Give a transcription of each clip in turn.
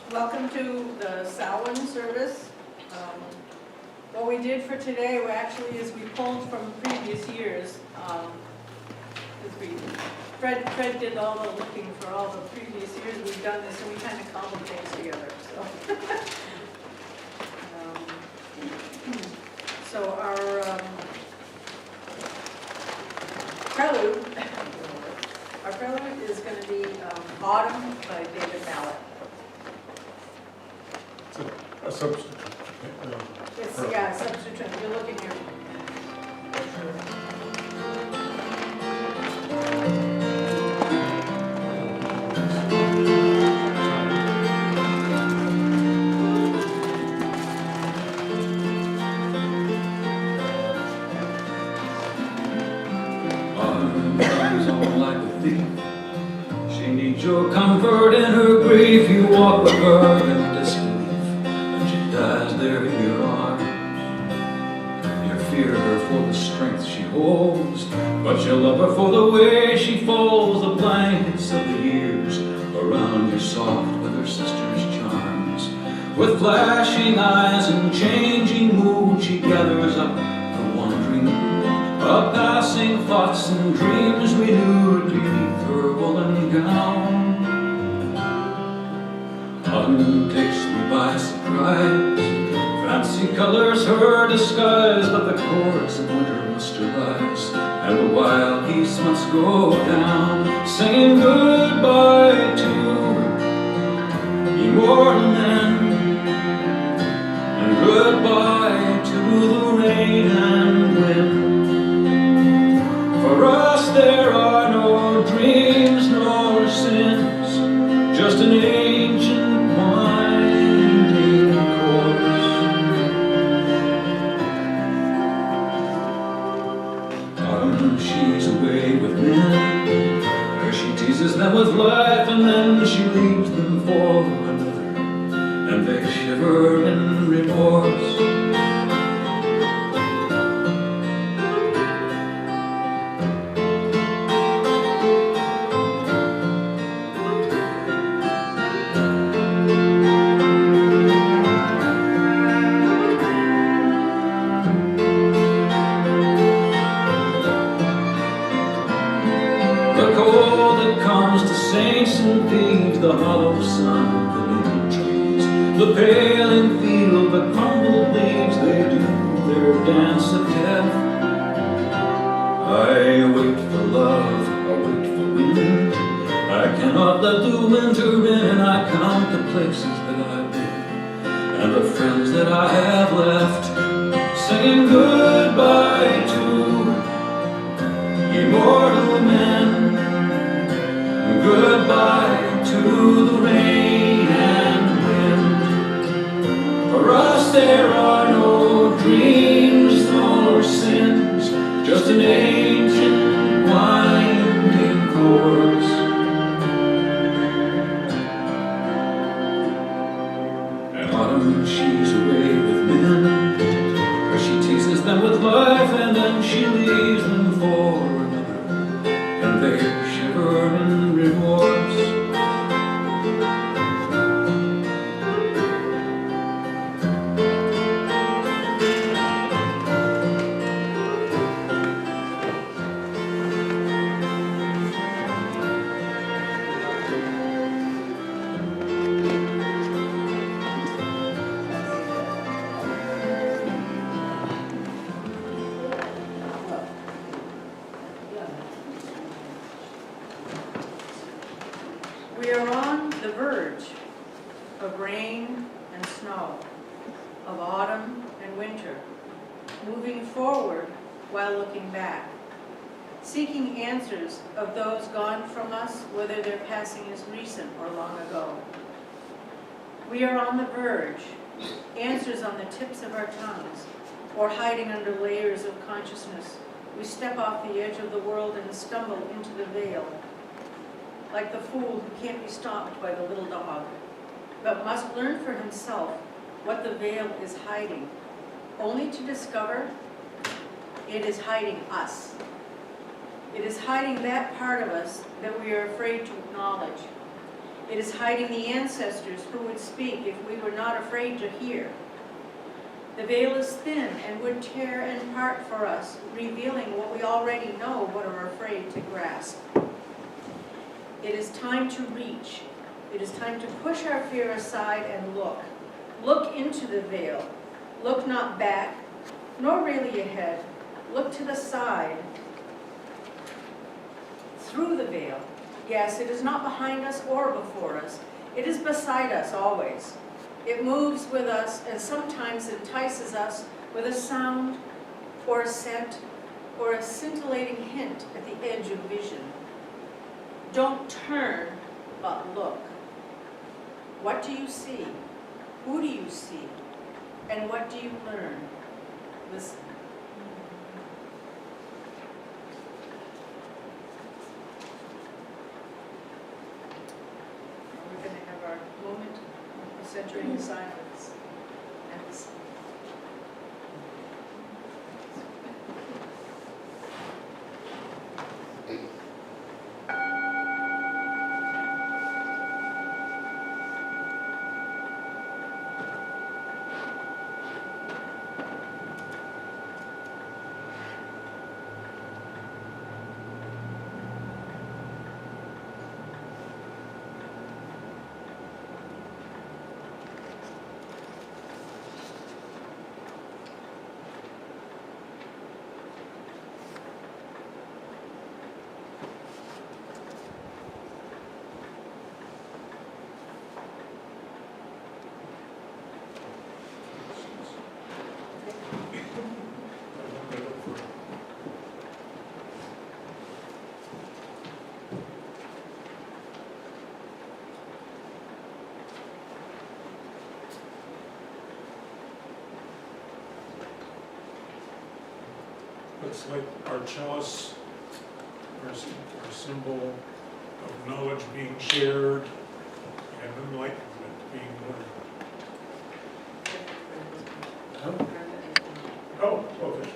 Welcome to the Samhain Service. What we did for today, is we pulled from previous years. Fred did all the looking for all the previous years we've done this, and we kind of cobbled things together. So our prelude is going to be Autumn by David Mallet. A substitute. It's, yeah, substitute. You're looking here. Autumn comes on like a thief. She needs your comfort in her grief. You walk with her in disbelief. Dies there in your arms. You fear her for the strength she holds, but you love her for the way she folds the blankets of the years around you, soft with her sister's charms. With flashing eyes and changing mood, she gathers up the wandering of passing thoughts and dreams renewed beneath her woolen gown. Autumn takes me by surprise. Fancy colors her disguise, but the chords of winter must arise, and the wild geese must go down, saying goodbye to immortal men, and goodbye to the rain and wind. For us there are no dreams nor sins, just an ancient winding course. Autumn, she's away with men, where she teases them with life, and then she leaves them for another, and they shiver in remorse. Saints and thieves, the hollow sun, the living trees, the paling field, the crumbled leaves, they do their dance of death. I await for love, I wait for wind. I cannot let the winter in, and I count the places that I've been, and the friends that I have left, saying goodbye to immortal men. Goodbye to the rain and wind. For us there are no dreams nor sins, just an ancient winding course. And Autumn, she's away with men, where she teases them with life, and then she leaves them for another, and they shiver in remorse. of rain and snow, of autumn and winter, moving forward while looking back, seeking answers of those gone from us, whether their passing is recent or long ago. We are on the verge, answers on the tips of our tongues, or hiding under layers of consciousness. We step off the edge of the world and stumble into the veil, like the fool who can't be stopped by the little dog, but must learn for himself what the veil is hiding, only to discover it is hiding us. It is hiding that part of us that we are afraid to acknowledge. It is hiding the ancestors who would speak if we were not afraid to hear. The veil is thin and would tear and part for us, revealing what we already know but are afraid to grasp. It is time to reach. It is time to push our fear aside and look. Look into the veil. Look not back, nor really ahead. Look to the side, through the veil. Yes, it is not behind us or before us. It is beside us always. It moves with us and sometimes entices us with a sound or a scent or a scintillating hint at the edge of vision. Don't turn, but look. What do you see? Who do you see? And what do you learn? Listen. We're going to have our moment of centering silence. And listen. It's like our chalice, our symbol of knowledge being shared and enlightenment being learned. Oh, okay.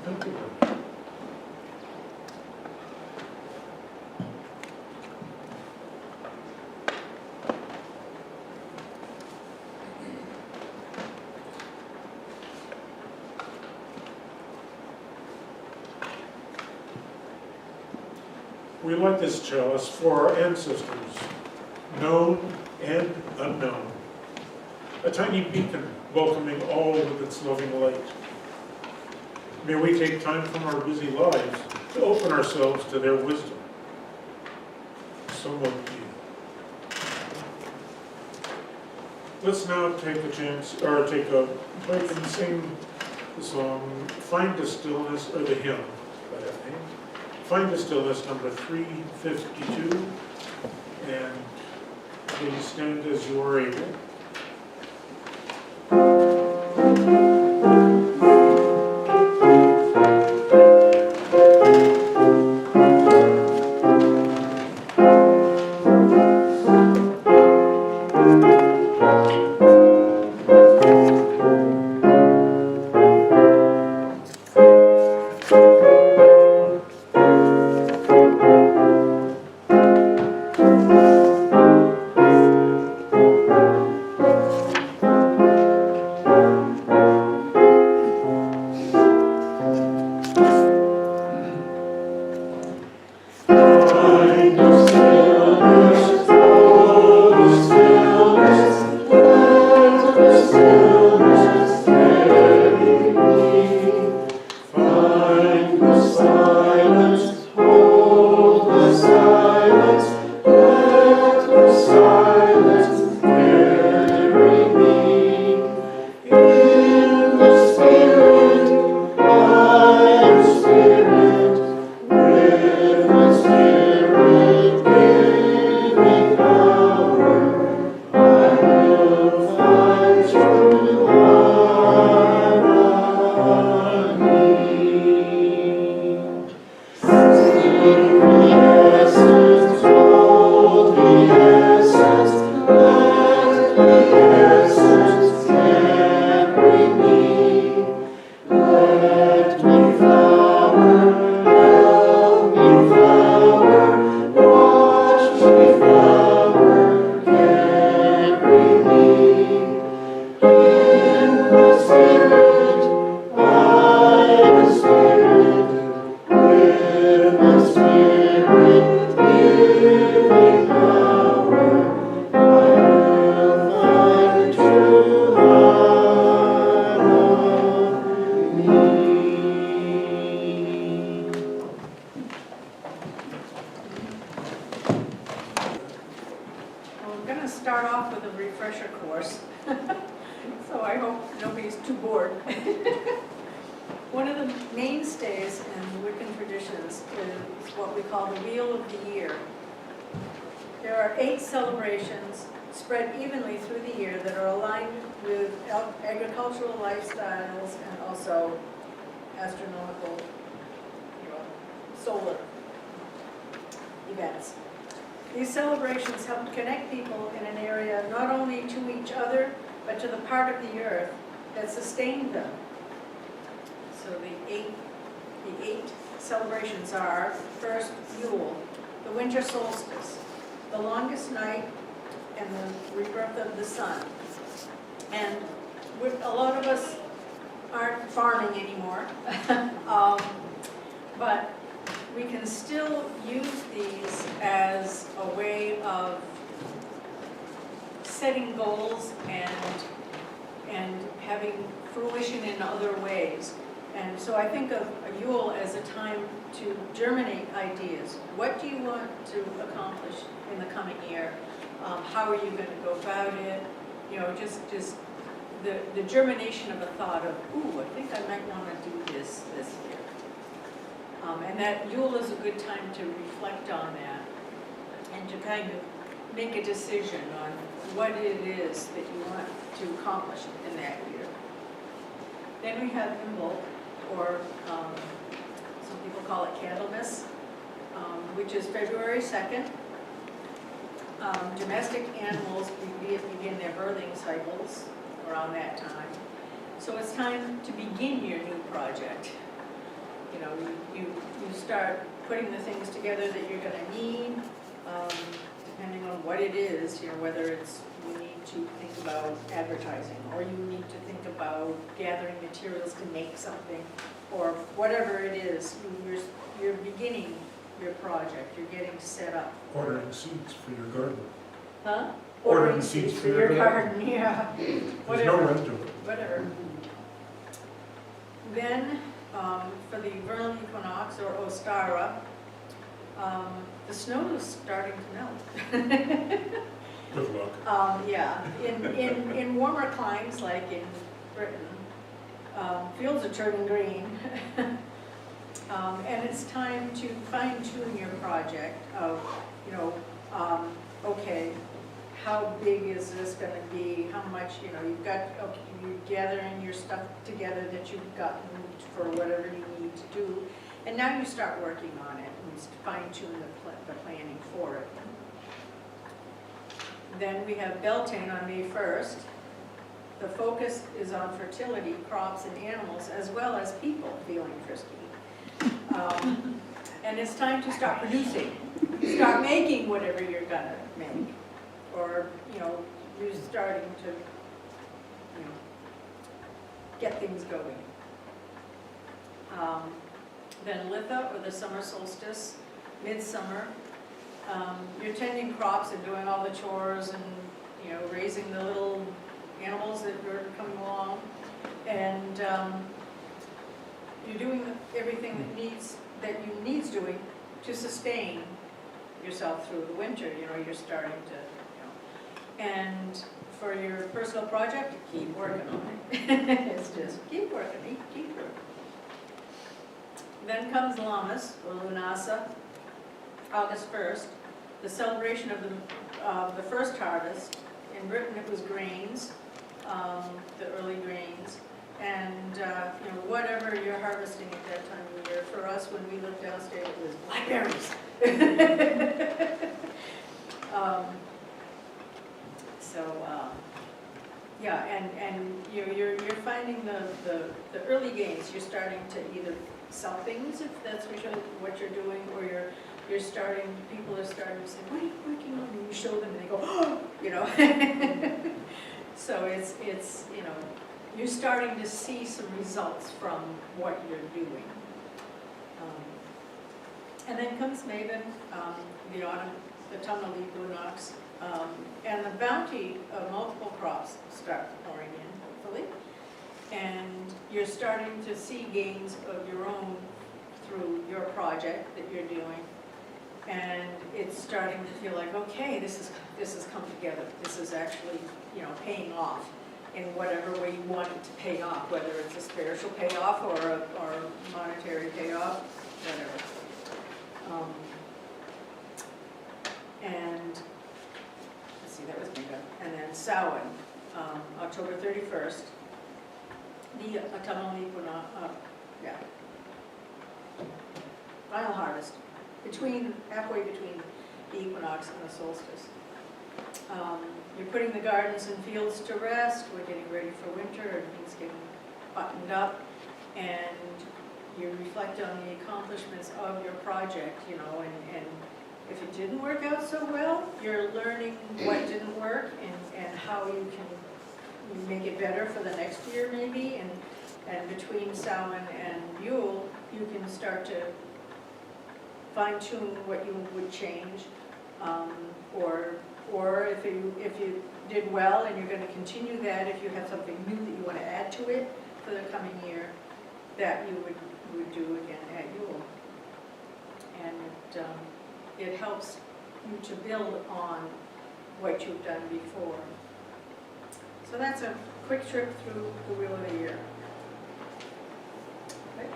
Thank you. We light this chalice for our ancestors, known and unknown. A tiny beacon welcoming all with its loving light. May we take time from our busy lives to open ourselves to their wisdom. So will it be. Let's now take a break and sing the song Find a Stillness, or the hymn by that name. Find a Stillness, number 352, and please stand as you are able. start off with a refresher course, so I hope nobody's too bored. One of the mainstays in Wiccan traditions is what we call the Wheel of the Year. There are 8 celebrations spread evenly through the year that are aligned with agricultural lifestyles and also astronomical, solar events. These celebrations help connect people in an area not only to each other, but to the part of the earth that sustained them. So the eight celebrations are, first, Yule, the winter solstice, the longest night, and the rebirth of the sun. And a lot of us aren't farming anymore, but we can still use these as a way of setting goals and having fruition in other ways. And so I think of Yule as a time to germinate ideas. What do you want to accomplish in the coming year? How are you going to go about it? Just the germination of a thought of, ooh, I think I might want to do this year. And that Yule is a good time to reflect on that and to kind of make a decision on what it is that you want to accomplish in that year. Then we have Imbolc, or some people call it Candlemas, which is February 2nd. Domestic animals begin their birthing cycles around that time. So it's time to begin your new project. You start putting the things together that you're going to need, depending on what it is, whether it's you need to think about advertising, or you need to think about gathering materials to make something, or whatever it is. You're beginning your project, you're getting set up. Ordering seeds for your garden. Huh? Ordering seeds for your garden, yeah. There's no end to it. Whatever. Then, for the vernal equinox, or Ostara, the snow is starting to melt. Good luck. Yeah, in warmer climes like in Britain, fields are turning green. And it's time to fine-tune your project of, okay, how big is this going to be? How much, you've got, okay, you're gathering your stuff together that you've gotten for whatever you need to do. And now you start working on it and fine-tune the planning for it. Then we have Beltane on May 1st. The focus is on fertility, crops, and animals, as well as people feeling frisky. And it's time to start producing. Start making whatever you're gonna make. Or, you're starting to, get things going. Then Litha, or the summer solstice, midsummer. You're tending crops and doing all the chores and, raising the little animals that are coming along. And you're doing everything that you needs doing to sustain yourself through the winter. You're starting to, and for your personal project, keep working on it. It's just keep working, keep working. Then comes Lammas, or Lunasa, August 1st, the celebration of the first harvest. In Britain, it was grains, the early grains, and whatever you're harvesting at that time of year. For us, when we lived downstate, it was blackberries. Yeah, and you're finding the early gains. You're starting to either sell things, if that's what you're doing, or you're starting. People are starting to say, "What are you working on?" And you show them, and they go, "Oh," So it's you're starting to see some results from what you're doing. And then comes Maven, the autumn, the autumnal equinox, and the bounty of multiple crops start pouring in, hopefully. And you're starting to see gains of your own through your project that you're doing. And it's starting to feel like, okay, this this has come together. This is actually, you know, paying off in whatever way you want it to pay off, whether it's a spiritual payoff or a monetary payoff, whatever. And, let's see, that was made up. And then Samhain, October 31st, the autumnal equinox, final harvest, halfway between the equinox and the solstice. You're putting the gardens and fields to rest, we're getting ready for winter, everything's getting buttoned up, and you reflect on the accomplishments of your project, you know, and if it didn't work out so well, you're learning what didn't work and how you can make it better for the next year maybe, and between Samhain and Yule, you can start to fine-tune what you would change, or if you did well and you're going to continue that, if you have something new that you want to add to it for the coming year, that you would do again at Yule. And it helps you to build on what you've done before. So that's a quick trip through the Wheel of the Year. Okay.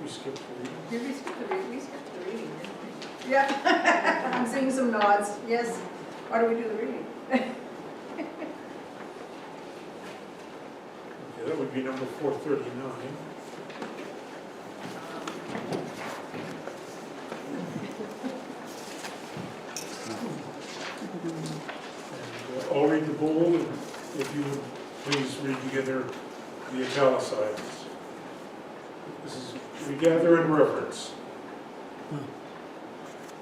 We skipped the reading. Did we skip the reading? We skipped the reading, didn't we? Yeah, I'm seeing some nods, yes. Why do we do the reading? Okay, that would be number 439. And I'll read the bold, and if you would please read together the italicized. This is, we gather in reverence.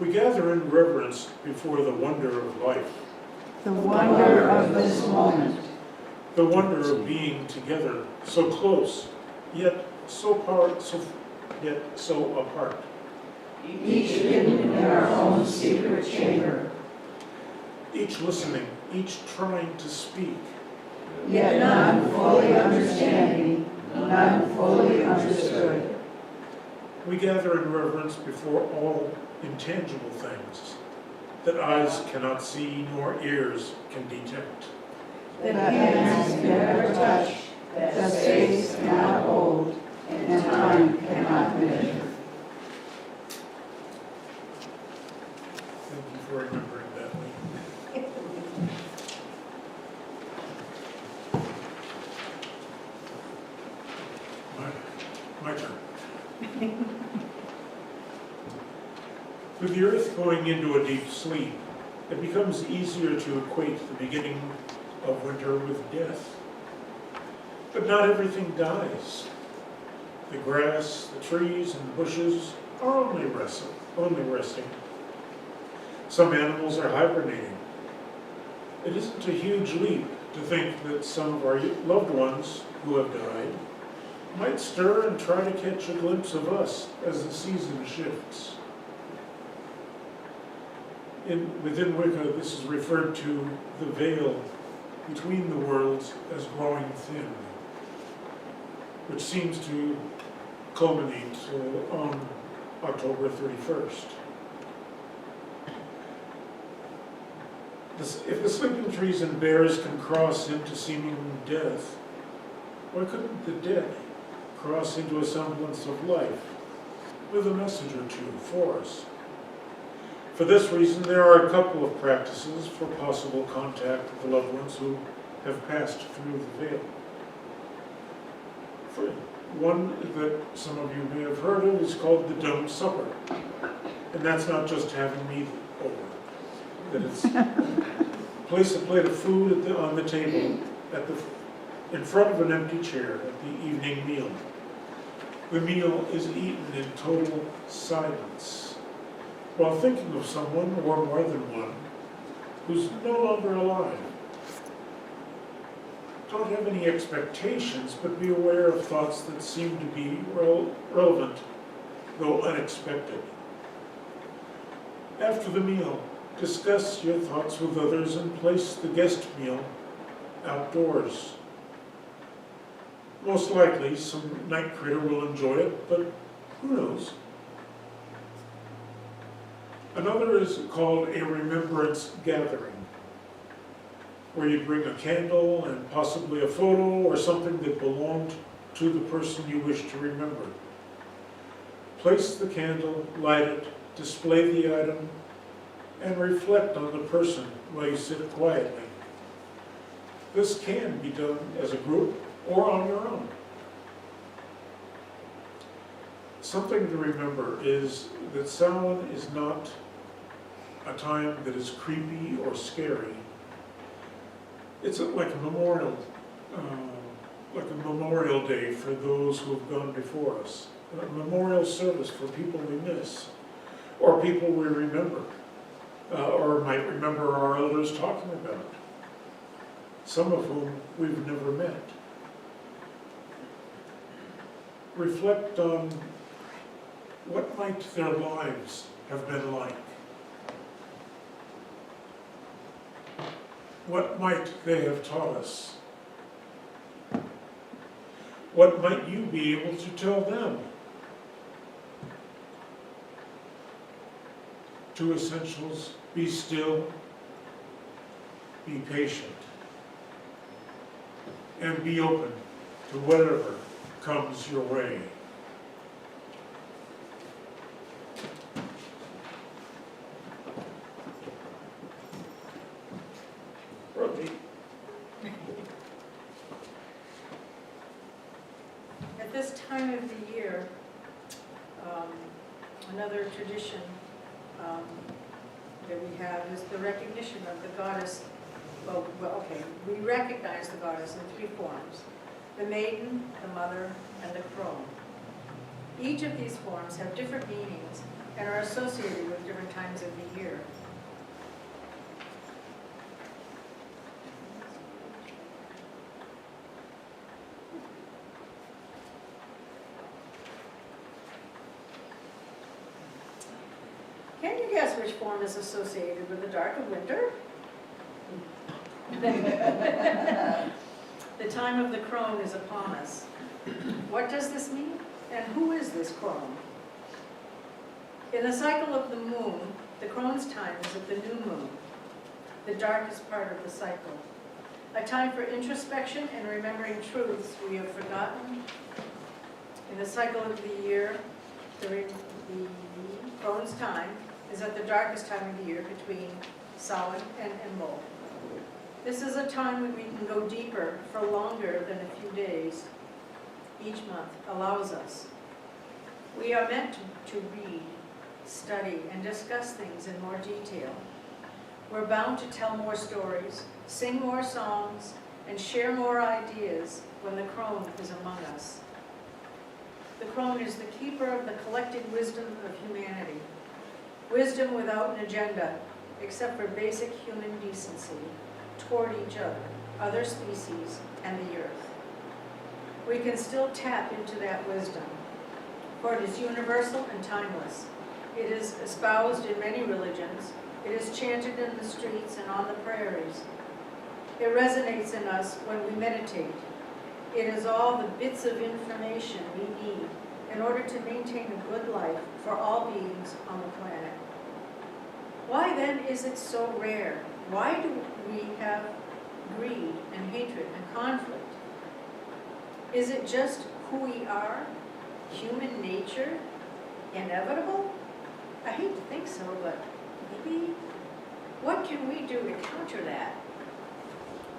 We gather in reverence before the wonder of life. The wonder of this moment. The wonder of being together, so close, yet so apart. Each hidden in our own secret chamber. Each listening, each trying to speak. Yet none fully understanding, none fully understood. We gather in reverence before all intangible things that eyes cannot see nor ears can detect. That hands can never touch, that space cannot hold, and time cannot measure. Thank you for remembering that, Leigh. My turn. With the earth going into a deep sleep, it becomes easier to equate the beginning of winter with death. But not everything dies. The grass, the trees, and the bushes are only resting. Some animals are hibernating. It isn't a huge leap to think that some of our loved ones who have died might stir and try to catch a glimpse of us as the season shifts. Within Wicca, this is referred to the veil between the worlds as growing thin, which seems to culminate on October 31st. If the sleeping trees and bears can cross into seeming death, why couldn't the dead cross into a semblance of life with a message or two for us? For this reason, there are a couple of practices for possible contact with the loved ones who have passed through the veil. For one that some of you may have heard of is called the Dumb Supper. And that's not just having meat over. That it's place a plate of food on the table in front of an empty chair at the evening meal. The meal is eaten in total silence, while thinking of someone, or more than one, who's no longer alive. Don't have any expectations, but be aware of thoughts that seem to be relevant, though unexpected. After the meal, discuss your thoughts with others and place the guest meal outdoors. Most likely, some night critter will enjoy it, but who knows? Another is called a remembrance gathering, where you bring a candle and possibly a photo or something that belonged to the person you wish to remember. Place the candle, light it, display the item, and reflect on the person while you sit quietly. This can be done as a group or on your own. Something to remember is that Samhain is not a time that is creepy or scary. It's like a memorial day for those who have gone before us, a memorial service for people we miss, or people we remember, or might remember our elders talking about, some of whom we've never met. Reflect on what might their lives have been like. What might they have taught us? What might you be able to tell them? 2 essentials: be still, be patient, and be open to whatever comes your way. Rodney. At this time of the year, another tradition that we have is the recognition of the goddess. We recognize the goddess in 3 forms: the maiden, the mother, and the crone. Each of these forms have different meanings and are associated with different times of the year. Can you guess which form is associated with the dark of winter? The time of the crone is upon us. What does this mean? And who is this crone? In the cycle of the moon, the crone's time is at the new moon, the darkest part of the cycle. A time for introspection and remembering truths we have forgotten. In the cycle of the year, the crone's time is at the darkest time of the year between Samhain and Imbolc. This is a time when we can go deeper for longer than a few days. Each month allows us. We are meant to read, study, and discuss things in more detail. We're bound to tell more stories, sing more songs, and share more ideas when the crone is among us. The crone is the keeper of the collected wisdom of humanity. Wisdom without an agenda, except for basic human decency toward each other species, and the earth. We can still tap into that wisdom, for it is universal and timeless. It is espoused in many religions. It is chanted in the streets and on the prairies. It resonates in us when we meditate. It is all the bits of information we need in order to maintain a good life for all beings on the planet. Why then is it so rare? Why do we have greed and hatred and conflict? Is it just who we are? Human nature? Inevitable? I hate to think so, but maybe. What can we do to counter that?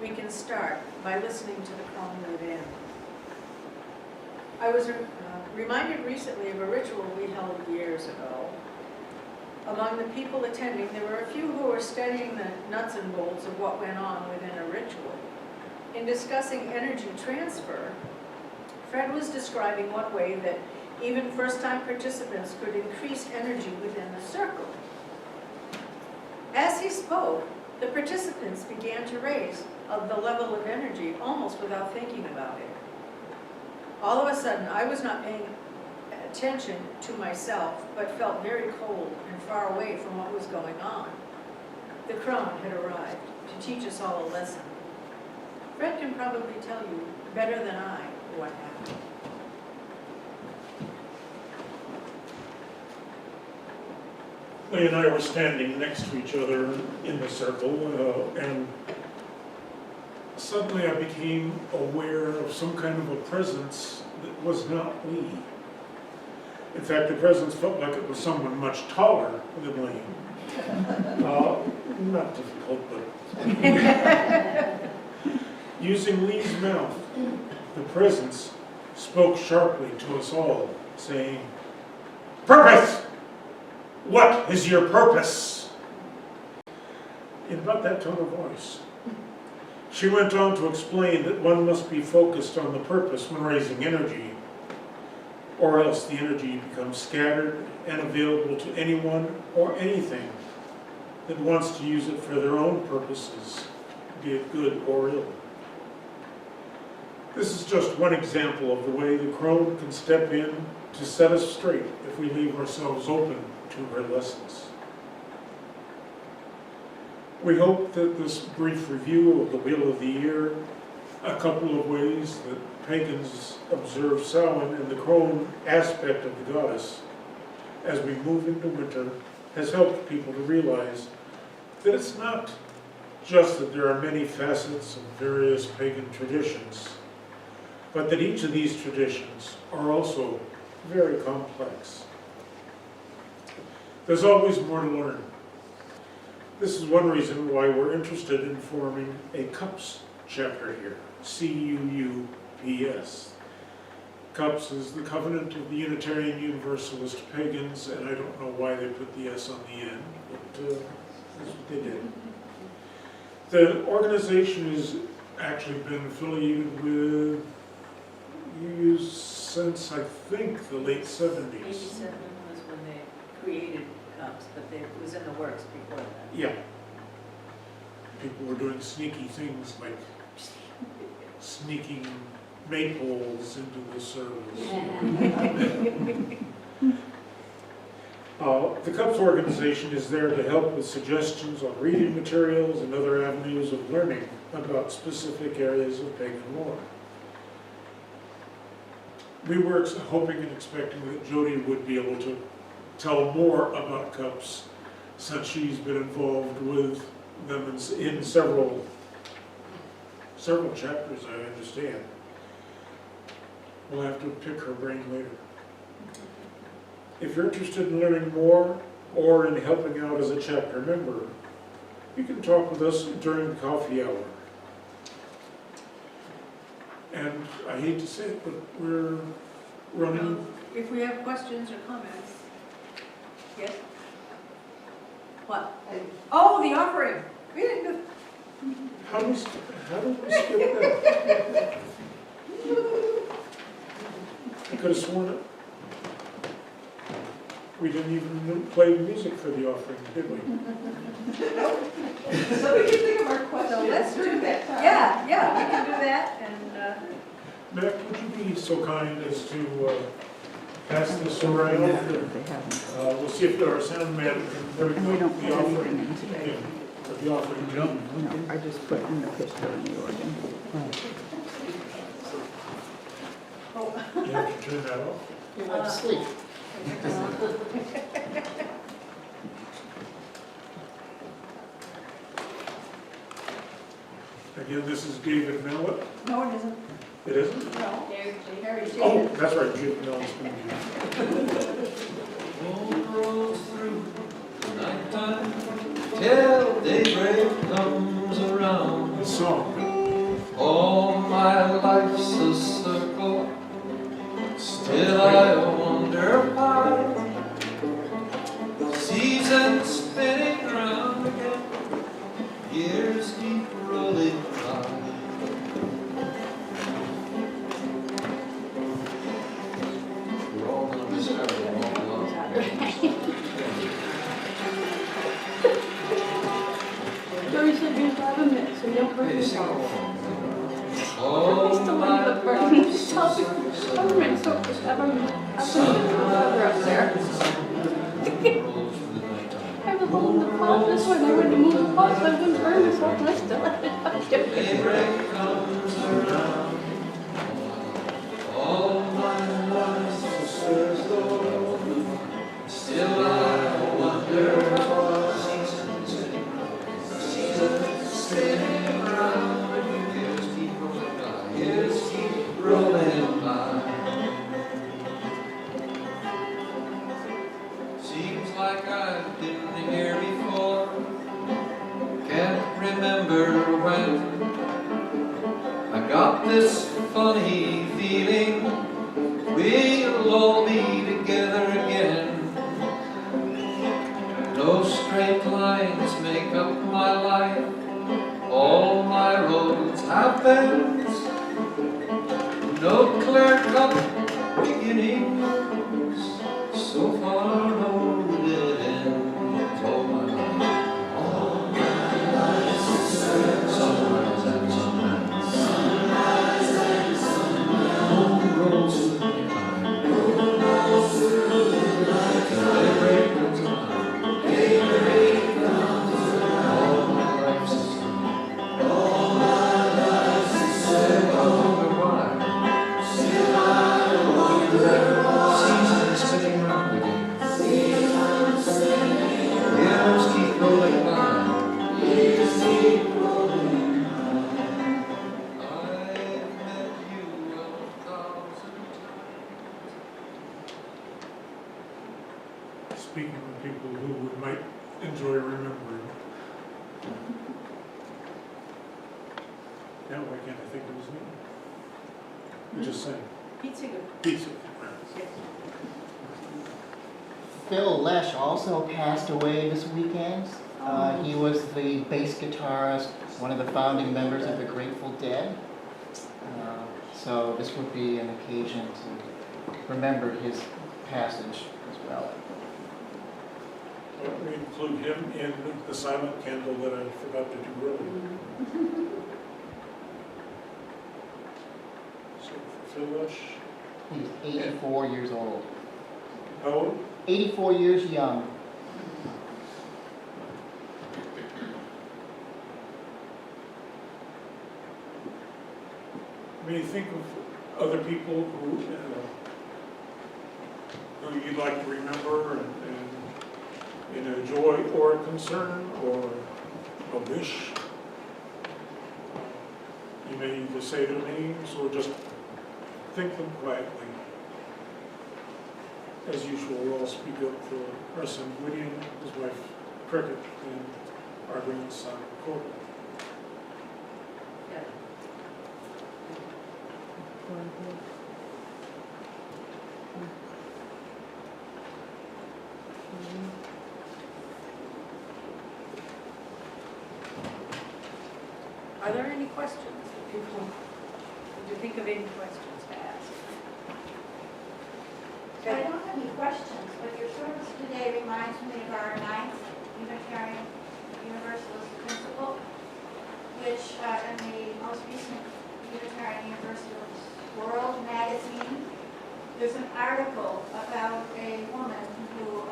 We can start by listening to the crone within. I was reminded recently of a ritual we held years ago. Among the people attending, there were a few who were studying the nuts and bolts of what went on within a ritual. In discussing energy transfer, Fred was describing one way that even first-time participants could increase energy within the circle. As he spoke, the participants began to raise the level of energy almost without thinking about it. All of a sudden, I was not paying attention to myself, but felt very cold and far away from what was going on. The crone had arrived to teach us all a lesson. Fred can probably tell you better than I what happened. Leigh and I were standing next to each other in the circle, and suddenly I became aware of some kind of a presence that was not Leigh. In fact, the presence felt like it was someone much taller than Leigh. Not difficult, but using Leigh's mouth, the presence spoke sharply to us all, saying, "Purpose! What is your purpose?" In about that tone of voice. She went on to explain that one must be focused on the purpose when raising energy, or else the energy becomes scattered and available to anyone or anything that wants to use it for their own purposes, be it good or ill. This is just one example of the way the crone can step in to set us straight if we leave ourselves open to her lessons. We hope that this brief review of the Wheel of the Year, a couple of ways that pagans observe Samhain and the crone aspect of the goddess as we move into winter, has helped people to realize that it's not just that there are many facets of various pagan traditions, but that each of these traditions are also very complex. There's always more to learn. This is one reason why we're interested in forming a CUPS chapter here, C-U-U-P-S. CUPS is the Covenant of the Unitarian Universalist Pagans, and I don't know why they put the S on the end, but that's what they did. The organization has actually been affiliated with you since, I think, the late 70s. 87 was when they created CUPS, but it was in the works before that. Yeah. People were doing sneaky things like sneaking maypoles into the service. The CUPS organization is there to help with suggestions on reading materials and other avenues of learning about specific areas of pagan lore. We were hoping and expecting that Jody would be able to tell more about CUPS since she's been involved with them in several chapters, I understand. We'll have to pick her brain later. If you're interested in learning more or in helping out as a chapter member, you can talk with us during the coffee hour. And I hate to say it, but we're running. If we have questions or comments. Yes? What? Oh, the offering. We didn't do. How did we skip that? I could have sworn it. We didn't even play music for the offering, did we? So we can think of our questions. So let's do that. Yeah, we can do that, and, Mac, would you be so kind as to pass this around? They haven't. We'll see if our sound man can We don't the put anything offering. in today. The offering. No, I just put in the picture in the organ. You have to turn that off. You went to sleep. Again, this is David Millett. no, it isn't. It isn't? No. Harry Oh, David. that's right, David Millett's going to be. Moon rolls through nighttime till daybreak comes around. The song. All my life's a circle, still I wonder why. Seasons spinning round again, years keep rolling by. We're all gonna miss having a long Joey said you have a minute, so don't hurt Hey, sing yourself. along. He's still in the first. He's helping the government, so have a cover up there. I was holding the pot this way, and I went to move the pot so I wouldn't burn myself, and I still had it up there. comes around, all my life sisters go, still I wonder what seasons spinning round, years keep rolling by, years keep rolling by. Seems like I've been here before, can't remember when. I got this funny feeling we'll all be together again. No straight lines make up my life, all my roads have bends. No clear-cut beginnings, so far no dead ends. All my life, sunrise and sunrise, moon rolls through the night, daybreak comes around, all my life's a song, I wonder why. Seasons spinning round again, years keep rolling by. I've met you 1,000 times. Speaking of people who we might enjoy remembering. Now, why can't I think of his name? I'm just saying. Pete Seeger. Pizza. Yes. Phil Lesh also passed away this weekend. He was the bass guitarist, one of the founding members of the Grateful Dead. So this would be an occasion to remember his passage as well. We include him in the silent candle that I forgot to do earlier. So for Phil Lesh, He's 84 years old. how old? 84 years young. I mean, think of other people who you'd like to remember and a joy or a concern or a wish. You may either say their names or just think them quietly. As usual, we'll all speak up for our son William, his wife Cricket, and our grandson Corbin. Yeah. Are there any questions that people, did you think of any questions to ask? I don't have any questions, but your service today reminds me of our 9th Unitarian Universalist principle, which in the most recent Unitarian Universalist World magazine, there's an article about a woman who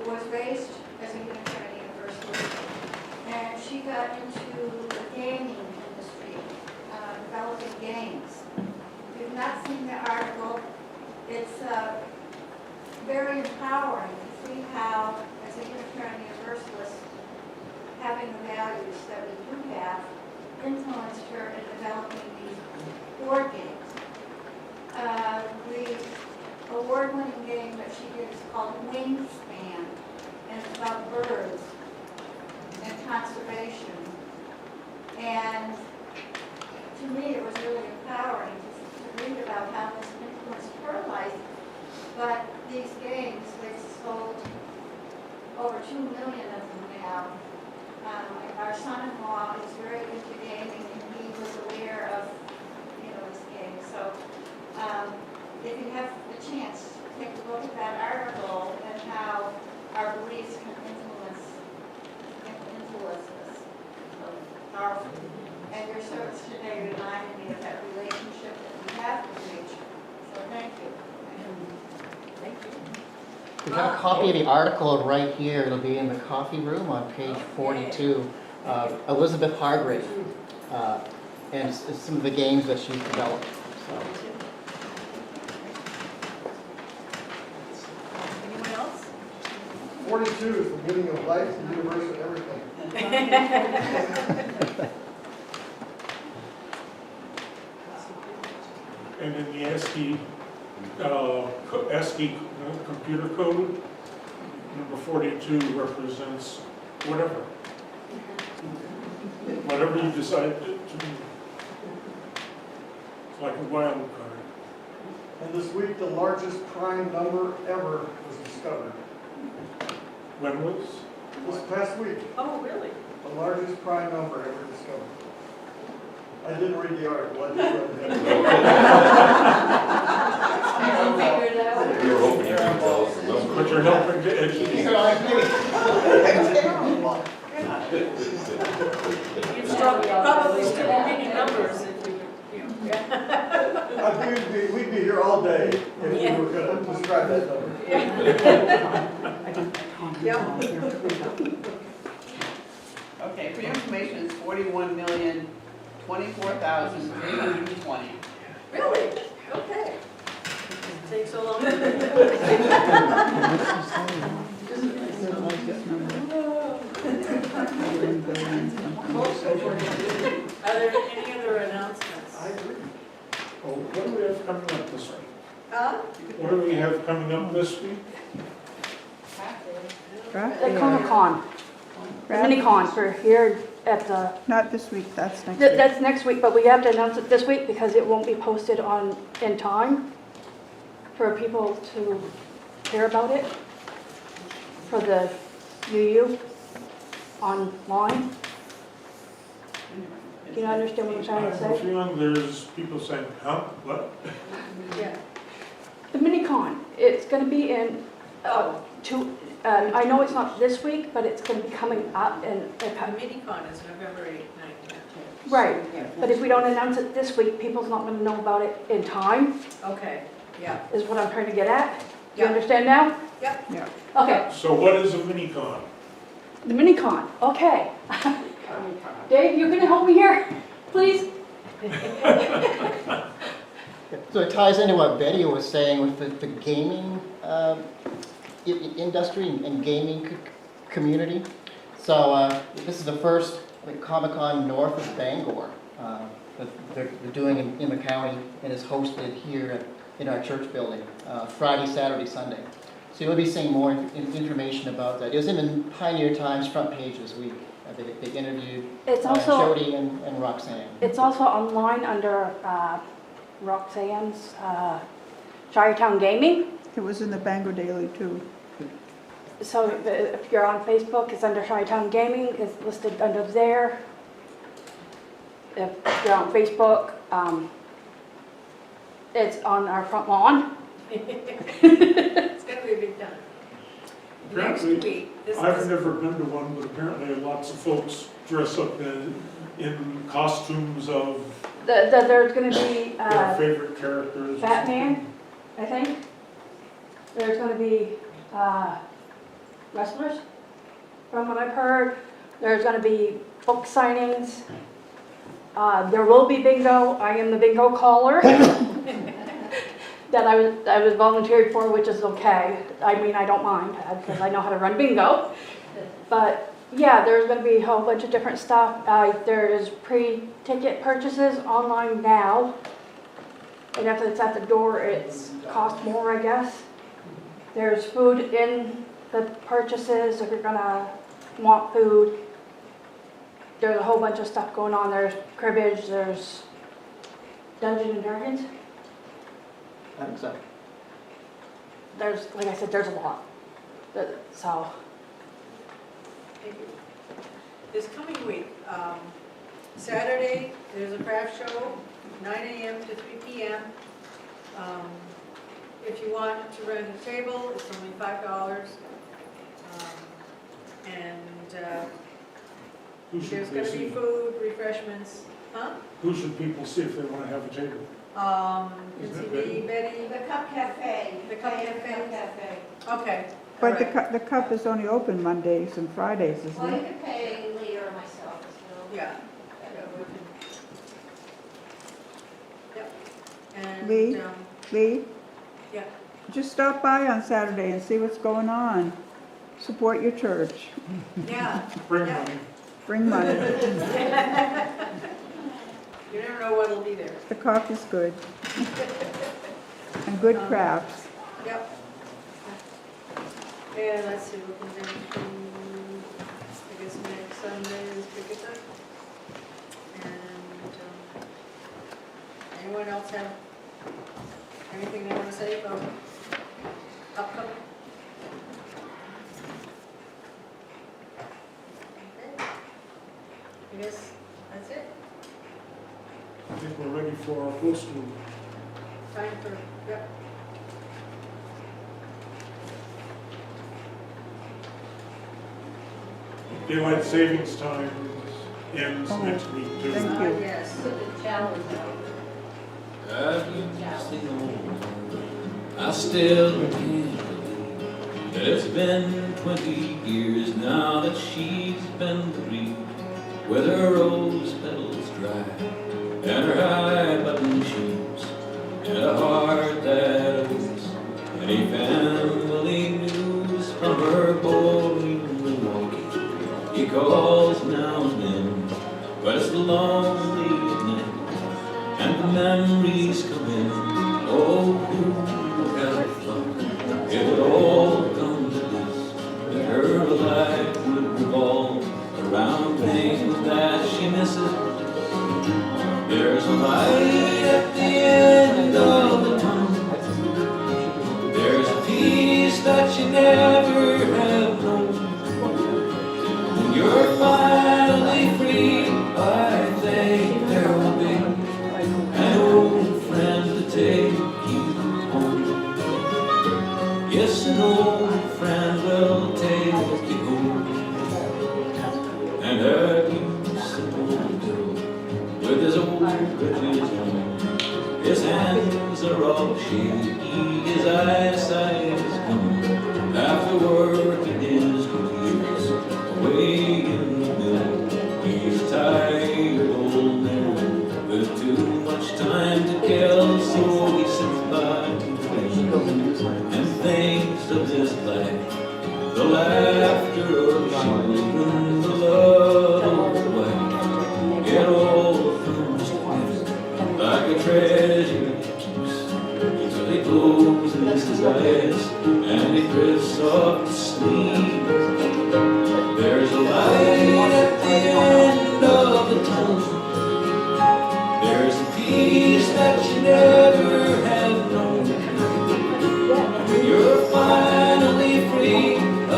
was raised as a Unitarian Universalist, and she got into the gaming industry, developing games. If you've not seen the article, it's very empowering to see how, as a Unitarian Universalist, having the values that we do have influenced her in developing these board games. The award-winning game that she did is called Wingspan, and it's about birds and conservation. And to me, it was really empowering to read about how this influenced her life. But these games, they've sold over 2 million of them now. Our son-in-law is very into gaming, and he was aware of, this game. So if you have the chance, take a look at that article and how our beliefs can influence us. So powerful. And your service today reminded me of that relationship that we We have a copy of the article right here. It'll be in the coffee room on page 42. Elizabeth Hargrave, and some of the games that she's developed. So. Anyone else? 42 is the beginning of life, the universe, and everything. And in the ASCII computer code, number 42 represents whatever. Whatever you decide to do. It's like a wild card. And this week, the largest prime number ever was discovered. When was? This past week, Oh, really? the largest prime number ever discovered. I didn't read the article, I just read it. Figure it out. You're hoping you can tell us the number. But you're helping to educate. You'd probably still be reading numbers if you We'd be here all day if we were going to describe that number. Okay, for your information, it's 41,024,320. Really? Okay. Take so long. Are there any other announcements? I agree. Oh, what do we have coming up this week? Huh? What do we have coming up this week? The Comic-Con, the mini-con for here at the, Not this week, that's next week. that's next week, but we have to announce it this week because it won't be posted in time for people to hear about it for the UU online. Do you understand what I'm trying to I have a say? feeling there's people saying, huh, what? Yeah. The mini-con, it's going to be in I know it's not this week, but it's going to be coming up in The mini-con is November 8th, 9th. right. But if we don't announce it this week, people's not going to know about it in time, Okay, yeah. is what I'm trying to get at. Do you Yeah. understand now? Yep. Yeah. Okay, So what is a mini-con? the mini-con, okay. Dave, you gonna help me here, please? So it ties into what Betty was saying with the gaming industry and gaming community. So this is the first Comic-Con north of Bangor that they're doing in the county, and is hosted here in our church building, Friday, Saturday, Sunday. So you'll be seeing more information about that. It was in the Pioneer Times front page this week. They interviewed It's also, Jody and Roxanne. it's also online under Roxanne's Shiretown Gaming. It was in the Bangor Daily too. So if you're on Facebook, it's under Shiretown Gaming, it's listed under there. If you're on Facebook, it's on our front lawn. It's gonna be a big time. Next Apparently, week, this I've is, never been to one, but apparently lots of folks dress up in costumes of There's gonna be their favorite characters. Batman, I think. There's gonna be wrestlers, from what I've heard. There's gonna be book signings. There will be bingo. I am the bingo caller that I was volunteered for, which is okay. I mean, I don't mind because I know how to run bingo. But yeah, there's gonna be a whole bunch of different stuff. There is pre-ticket purchases online now. And after it's at the door, it's cost more, I guess. There's food in the purchases if you're gonna want food. There's a whole bunch of stuff going on. There's cribbage, there's Dungeons and Dragons. I think so. There's, like I said, there's a lot. So, this coming week, Saturday, there's a craft show, 9 a.m. to 3 p.m. If you want to rent a table, it's only $5. Who should There's they gonna be see? food, refreshments, huh? Who should people see if they want to have a table? Kitty, Betty, The Cup Cafe. The Cup Cafe. okay. all But right. the cup is only open Mondays and Fridays, isn't Well, you it? can pay Leigh or myself as well. Yeah. we can- Yep. And, Leigh? Leigh? Yeah. Just stop by on Saturday and see what's going on. Support your church. Yeah. Bring Yeah. money. Bring money. You never know what'll be there. The coffee's good. And good crafts. Yep. And let's see, what comes in, I guess next Sunday is Griffith. And, anyone else have anything they want to say about upcoming? Okay. I guess that's it. I think we're ready for our postal. Time for, yep. Daylight savings time ends Oh, next week too. thank you. Yes. I still can't believe that it's been 20 years now that she's been bereaved, with her rose petals dry and her high button shoes and a heart that owes any family news from her boy in Milwaukee. He calls now and then, but it's lonely at night, and the memories come in. Oh, who would have thought it would all come to this, that her life would revolve around things that she misses. There's a light at the end of the tunnel. There's a peace that you never have known. When you're finally free, I think there will be an old friend to take you home. Yes, an old friend will take you home and have you simple bill with his old bridges on. His hands are all shaky, his eyesight is gone. After working his years away in the mill, he's tired old man with too much time to kill, so he sits by and thinks of his life, the laughter of children, the love of the wife. It all comes together like a treasure he keeps until he closes his eyes and he drifts off to sleep. There's a light at the end of the tunnel. There's a peace that you never have known. When you're finally free, I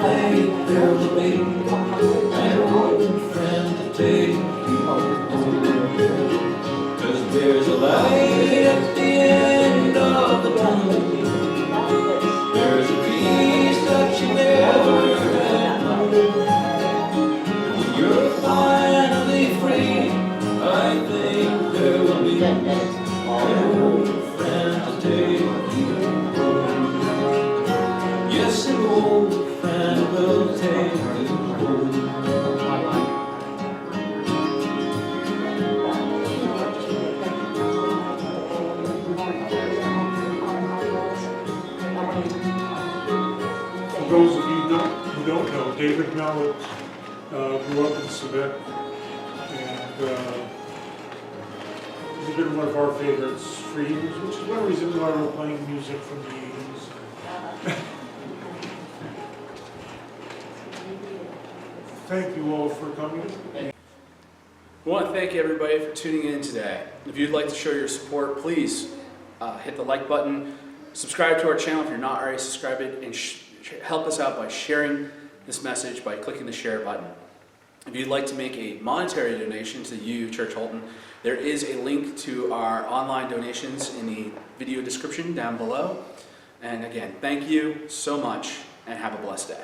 think there will be an old friend to take you home. 'Cause there's a light at the end of the tunnel. There's a peace that you never have known. When you're finally free, I think there will be an old friend to take you home. Yes, an old friend will take you home. For those of you who don't know, David Mallet grew up in Quebec, and he's been one of our favorites for years, which is one reason why we're playing music from the 80s. Thank you all for coming. We want to thank everybody for tuning in today. If you'd like to show your support, please hit the like button, subscribe to our channel if you're not already subscribed, and help us out by sharing this message by clicking the share button. If you'd like to make a monetary donation to you, Church Holton, there is a link to our online donations in the video description down below. And again, thank you so much and have a blessed day.